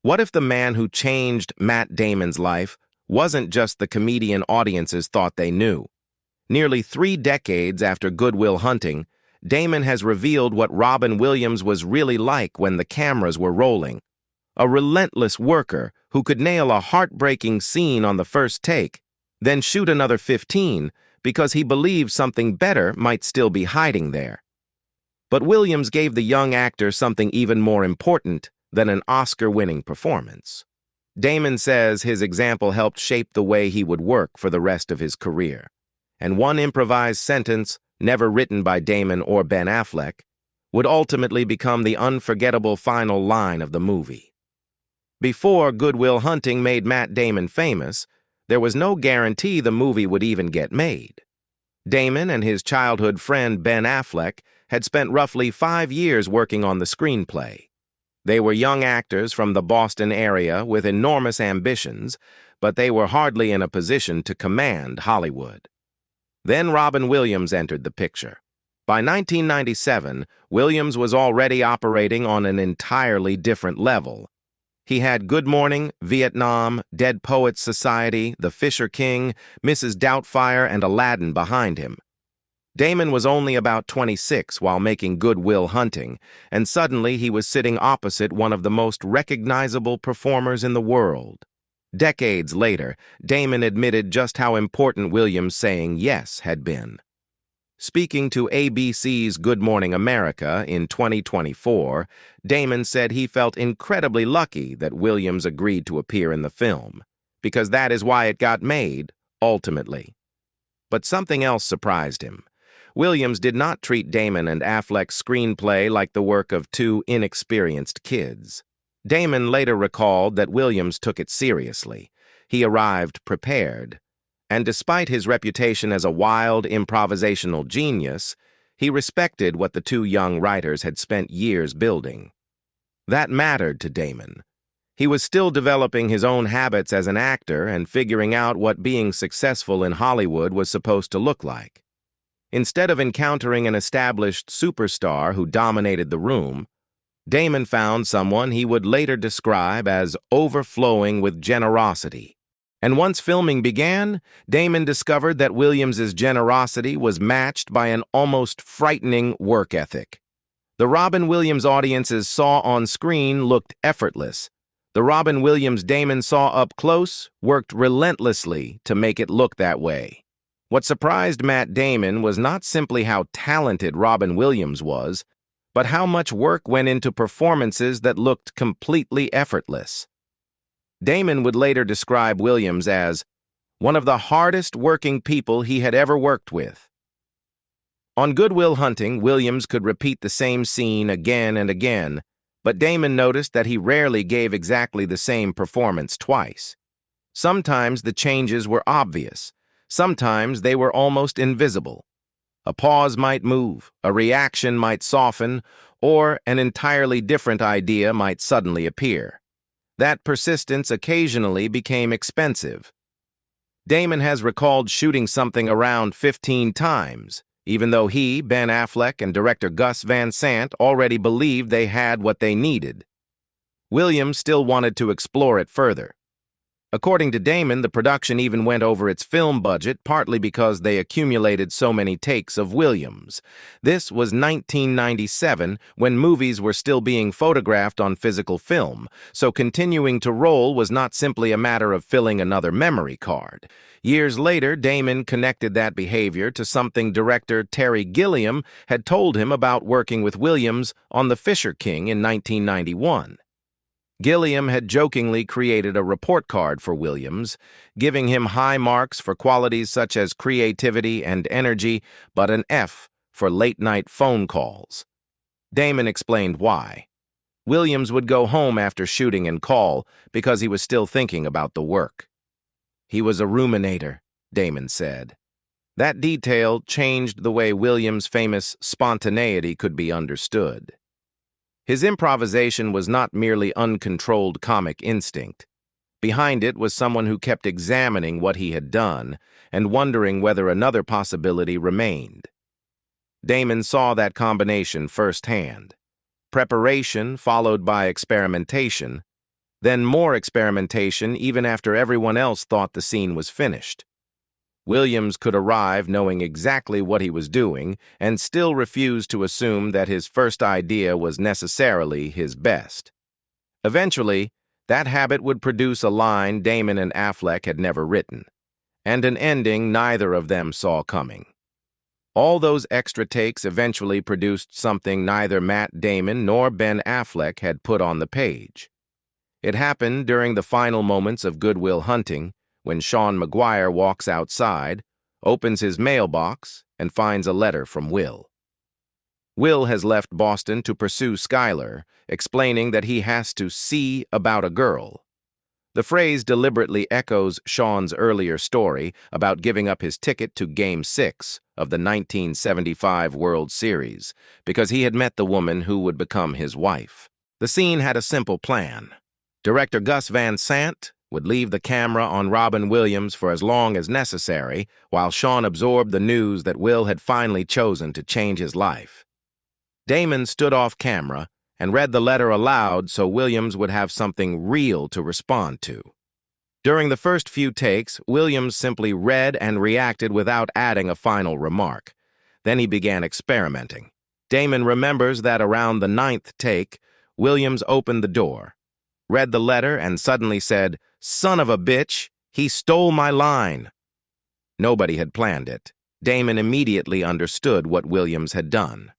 What if the man who changed Matt Damon's life wasn't just the comedian audiences thought they knew? Nearly 3 decades after Good Will Hunting, Damon has revealed what Robin Williams was really like when the cameras were rolling. A relentless worker who could nail a heartbreaking scene on the first take, then shoot another 15 because he believed something better might still be hiding there. But Williams gave the young actor something even more important than an Oscar-winning performance. Damon says his example helped shape the way he would work for the rest of his career. And one improvised sentence, never written by Damon or Ben Affleck, would ultimately become the unforgettable final line of the movie. Before Good Will Hunting made Matt Damon famous, there was no guarantee the movie would even get made. Damon and his childhood friend Ben Affleck had spent roughly 5 years working on the screenplay. They were young actors from the Boston area with enormous ambitions, but they were hardly in a position to command Hollywood. Then Robin Williams entered the picture. By 1997, Williams was already operating on an entirely different level. He had Good Morning, Vietnam, Dead Poets Society, The Fisher King, Mrs. Doubtfire, and Aladdin behind him. Damon was only about 26 while making Good Will Hunting, and suddenly he was sitting opposite one of the most recognizable performers in the world. Decades later, Damon admitted just how important Williams saying yes had been. Speaking to ABC's Good Morning America in 2024, Damon said he felt incredibly lucky that Williams agreed to appear in the film, because that is why it got made, ultimately. But something else surprised him. Williams did not treat Damon and Affleck's screenplay like the work of 2 inexperienced kids. Damon later recalled that Williams took it seriously. He arrived prepared. And despite his reputation as a wild, improvisational genius, he respected what the 2 young writers had spent years building. That mattered to Damon. He was still developing his own habits as an actor and figuring out what being successful in Hollywood was supposed to look like. Instead of encountering an established superstar who dominated the room, Damon found someone he would later describe as overflowing with generosity. And once filming began, Damon discovered that Williams's generosity was matched by an almost frightening work ethic. The Robin Williams audiences saw on screen looked effortless. The Robin Williams Damon saw up close worked relentlessly to make it look that way. What surprised Matt Damon was not simply how talented Robin Williams was, but how much work went into performances that looked completely effortless. Damon would later describe Williams as one of the hardest working people he had ever worked with. On Good Will Hunting, Williams could repeat the same scene again and again, but Damon noticed that he rarely gave exactly the same performance twice. Sometimes the changes were obvious. Sometimes they were almost invisible. A pause might move, a reaction might soften, or an entirely different idea might suddenly appear. That persistence occasionally became expensive. Damon has recalled shooting something around 15 times, even though he, Ben Affleck, and director Gus Van Sant already believed they had what they needed. Williams still wanted to explore it further. According to Damon, the production even went over its film budget, partly because they accumulated so many takes of Williams. This was 1997, when movies were still being photographed on physical film, so continuing to roll was not simply a matter of filling another memory card. Years later, Damon connected that behavior to something director Terry Gilliam had told him about working with Williams on The Fisher King in 1991. Gilliam had jokingly created a report card for Williams, giving him high marks for qualities such as creativity and energy, but an F for late-night phone calls. Damon explained why. Williams would go home after shooting and call because he was still thinking about the work. He was a ruminator, Damon said. That detail changed the way Williams' famous spontaneity could be understood. His improvisation was not merely uncontrolled comic instinct. Behind it was someone who kept examining what he had done and wondering whether another possibility remained. Damon saw that combination firsthand. Preparation followed by experimentation. Then more experimentation even after everyone else thought the scene was finished. Williams could arrive knowing exactly what he was doing and still refuse to assume that his first idea was necessarily his best. Eventually, that habit would produce a line Damon and Affleck had never written, and an ending neither of them saw coming. All those extra takes eventually produced something neither Matt Damon nor Ben Affleck had put on the page. It happened during the final moments of Good Will Hunting, when Sean Maguire walks outside, opens his mailbox, and finds a letter from Will. Will has left Boston to pursue Skylar, explaining that he has to see about a girl. The phrase deliberately echoes Sean's earlier story about giving up his ticket to Game 6 of the 1975 World Series because he had met the woman who would become his wife. The scene had a simple plan. Director Gus Van Sant would leave the camera on Robin Williams for as long as necessary while Sean absorbed the news that Will had finally chosen to change his life. Damon stood off camera and read the letter aloud so Williams would have something real to respond to. During the first few takes, Williams simply read and reacted without adding a final remark. Then he began experimenting. Damon remembers that around the 9th take, Williams opened the door, read the letter, and suddenly said, "Son of a bitch, he stole my line." Nobody had planned it. Damon immediately understood what Williams had done.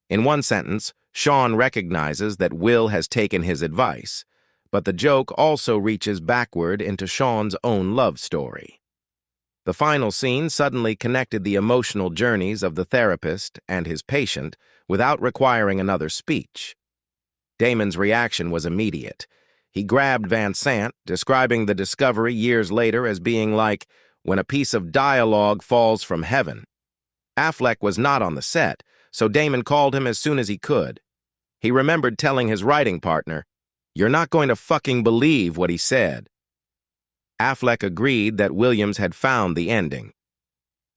In one sentence, Sean recognizes that Will has taken his advice, but the joke also reaches backward into Sean's own love story. The final scene suddenly connected the emotional journeys of the therapist and his patient without requiring another speech. Damon's reaction was immediate. He grabbed Van Sant, describing the discovery years later as being like when a piece of dialogue falls from heaven. Affleck was not on the set, so Damon called him as soon as he could. He remembered telling his writing partner, "You're not going to fucking believe what he said." Affleck agreed that Williams had found the ending.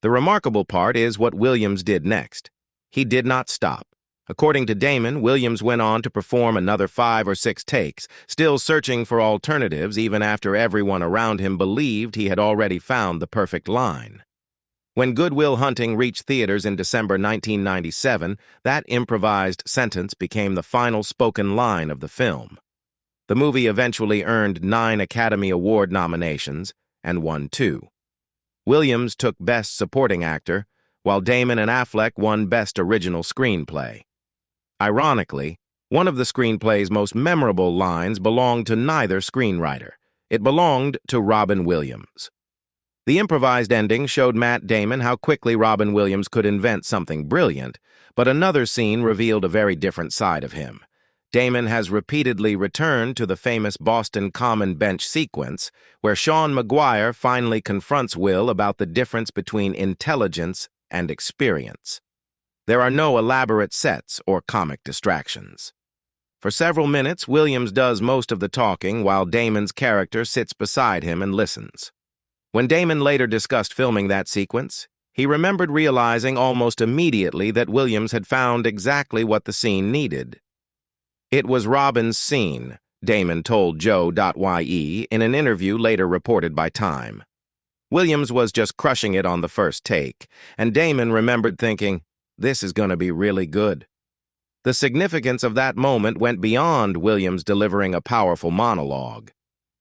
The remarkable part is what Williams did next. He did not stop. According to Damon, Williams went on to perform another 5 or 6 takes, still searching for alternatives even after everyone around him believed he had already found the perfect line. When Good Will Hunting reached theaters in December 1997, that improvised sentence became the final spoken line of the film. The movie eventually earned 9 Academy Award nominations and won 2. Williams took Best Supporting Actor, while Damon and Affleck won Best Original Screenplay. Ironically, one of the screenplay's most memorable lines belonged to neither screenwriter. It belonged to Robin Williams. The improvised ending showed Matt Damon how quickly Robin Williams could invent something brilliant, but another scene revealed a very different side of him. Damon has repeatedly returned to the famous Boston Common Bench sequence, where Sean Maguire finally confronts Will about the difference between intelligence and experience. There are no elaborate sets or comic distractions. For several minutes, Williams does most of the talking while Damon's character sits beside him and listens. When Damon later discussed filming that sequence, he remembered realizing almost immediately that Williams had found exactly what the scene needed. It was Robin's scene, Damon told Joe.ye in an interview later reported by Time. Williams was just crushing it on the first take, and Damon remembered thinking, "This is going to be really good." The significance of that moment went beyond Williams delivering a powerful monologue.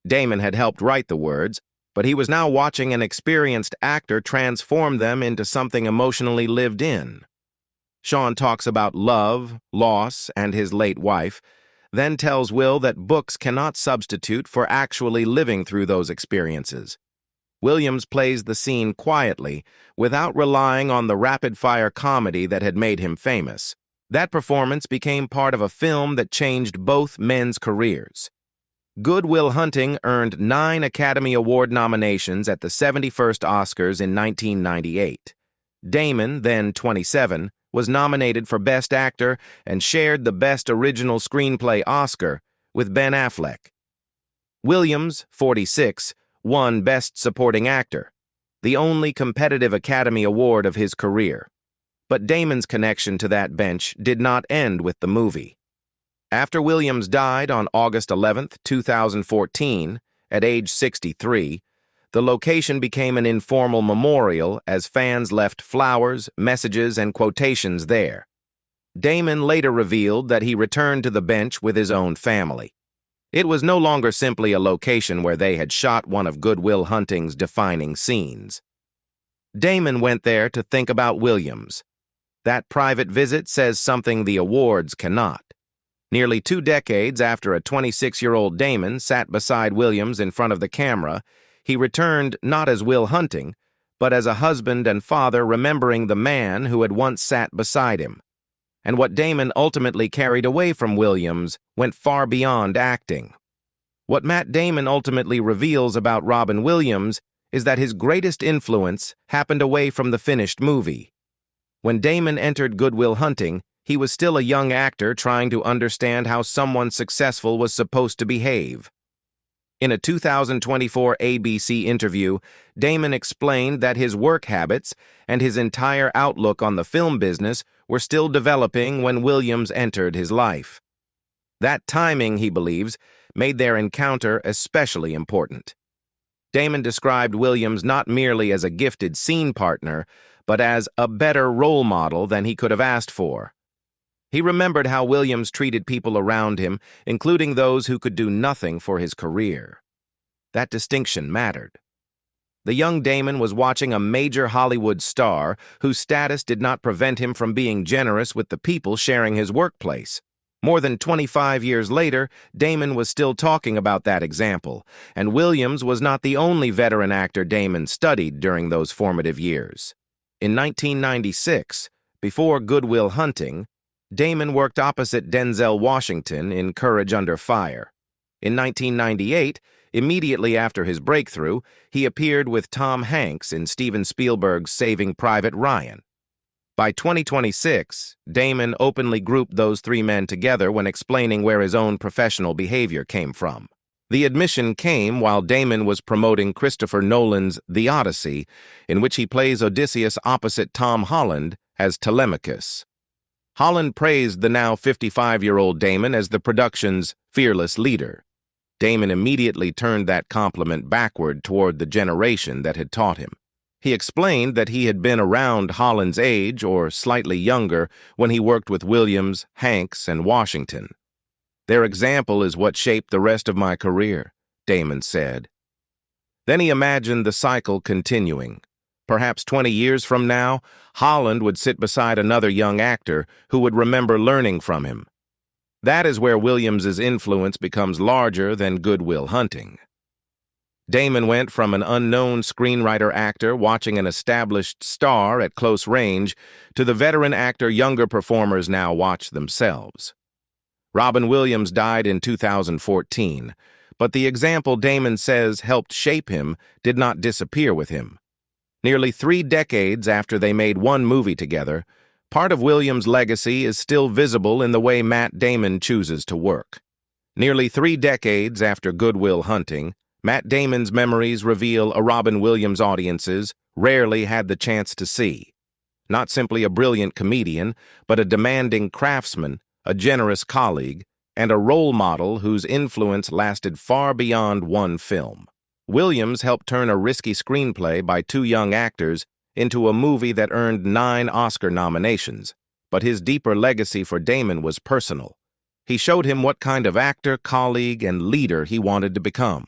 Damon had helped write the words, but he was now watching an experienced actor transform them into something emotionally lived in. Sean talks about love, loss, and his late wife, then tells Will that books cannot substitute for actually living through those experiences. Williams plays the scene quietly, without relying on the rapid-fire comedy that had made him famous. That performance became part of a film that changed both men's careers. Good Will Hunting earned 9 Academy Award nominations at the 71st Oscars in 1998. Damon, then 27, was nominated for Best Actor and shared the Best Original Screenplay Oscar with Ben Affleck. Williams, 46, won Best Supporting Actor, the only competitive Academy Award of his career. But Damon's connection to that bench did not end with the movie. After Williams died on August 11, 2014, at age 63, the location became an informal memorial as fans left flowers, messages, and quotations there. Damon later revealed that he returned to the bench with his own family. It was no longer simply a location where they had shot one of Good Will Hunting's defining scenes. Damon went there to think about Williams. That private visit says something the awards cannot. Nearly 2 decades after a 26-year-old Damon sat beside Williams in front of the camera, he returned not as Will Hunting, but as a husband and father remembering the man who had once sat beside him. And what Damon ultimately carried away from Williams went far beyond acting. What Matt Damon ultimately reveals about Robin Williams is that his greatest influence happened away from the finished movie. When Damon entered Good Will Hunting, he was still a young actor trying to understand how someone successful was supposed to behave. In a 2024 ABC interview, Damon explained that his work habits and his entire outlook on the film business were still developing when Williams entered his life. That timing, he believes, made their encounter especially important. Damon described Williams not merely as a gifted scene partner, but as a better role model than he could have asked for. He remembered how Williams treated people around him, including those who could do nothing for his career. That distinction mattered. The young Damon was watching a major Hollywood star whose status did not prevent him from being generous with the people sharing his workplace. More than 25 years later, Damon was still talking about that example, and Williams was not the only veteran actor Damon studied during those formative years. In 1996, before Good Will Hunting, Damon worked opposite Denzel Washington in Courage Under Fire. In 1998, immediately after his breakthrough, he appeared with Tom Hanks in Steven Spielberg's Saving Private Ryan. By 2026, Damon openly grouped those 3 men together when explaining where his own professional behavior came from. The admission came while Damon was promoting Christopher Nolan's The Odyssey, in which he plays Odysseus opposite Tom Holland as Telemachus. Holland praised the now 55-year-old Damon as the production's fearless leader. Damon immediately turned that compliment backward toward the generation that had taught him. He explained that he had been around Holland's age, or slightly younger, when he worked with Williams, Hanks, and Washington. Their example is what shaped the rest of my career, Damon said. Then he imagined the cycle continuing. Perhaps 20 years from now, Holland would sit beside another young actor who would remember learning from him. That is where Williams's influence becomes larger than Good Will Hunting. Damon went from an unknown screenwriter-actor watching an established star at close range to the veteran actor younger performers now watch themselves. Robin Williams died in 2014, but the example Damon says helped shape him did not disappear with him. Nearly 3 decades after they made one movie together, part of Williams' legacy is still visible in the way Matt Damon chooses to work. Nearly 3 decades after Good Will Hunting, Matt Damon's memories reveal a Robin Williams audiences rarely had the chance to see. Not simply a brilliant comedian, but a demanding craftsman, a generous colleague, and a role model whose influence lasted far beyond one film. Williams helped turn a risky screenplay by 2 young actors into a movie that earned 9 Oscar nominations, but his deeper legacy for Damon was personal. He showed him what kind of actor, colleague, and leader he wanted to become.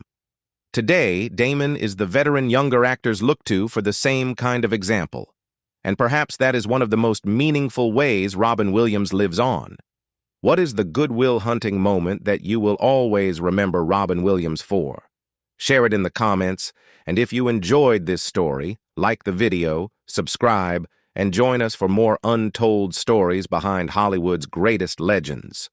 Today, Damon is the veteran younger actors look to for the same kind of example, and perhaps that is one of the most meaningful ways Robin Williams lives on. What is the Good Will Hunting moment that you will always remember Robin Williams for? Share it in the comments, and if you enjoyed this story, like the video, subscribe, and join us for more untold stories behind Hollywood's greatest legends.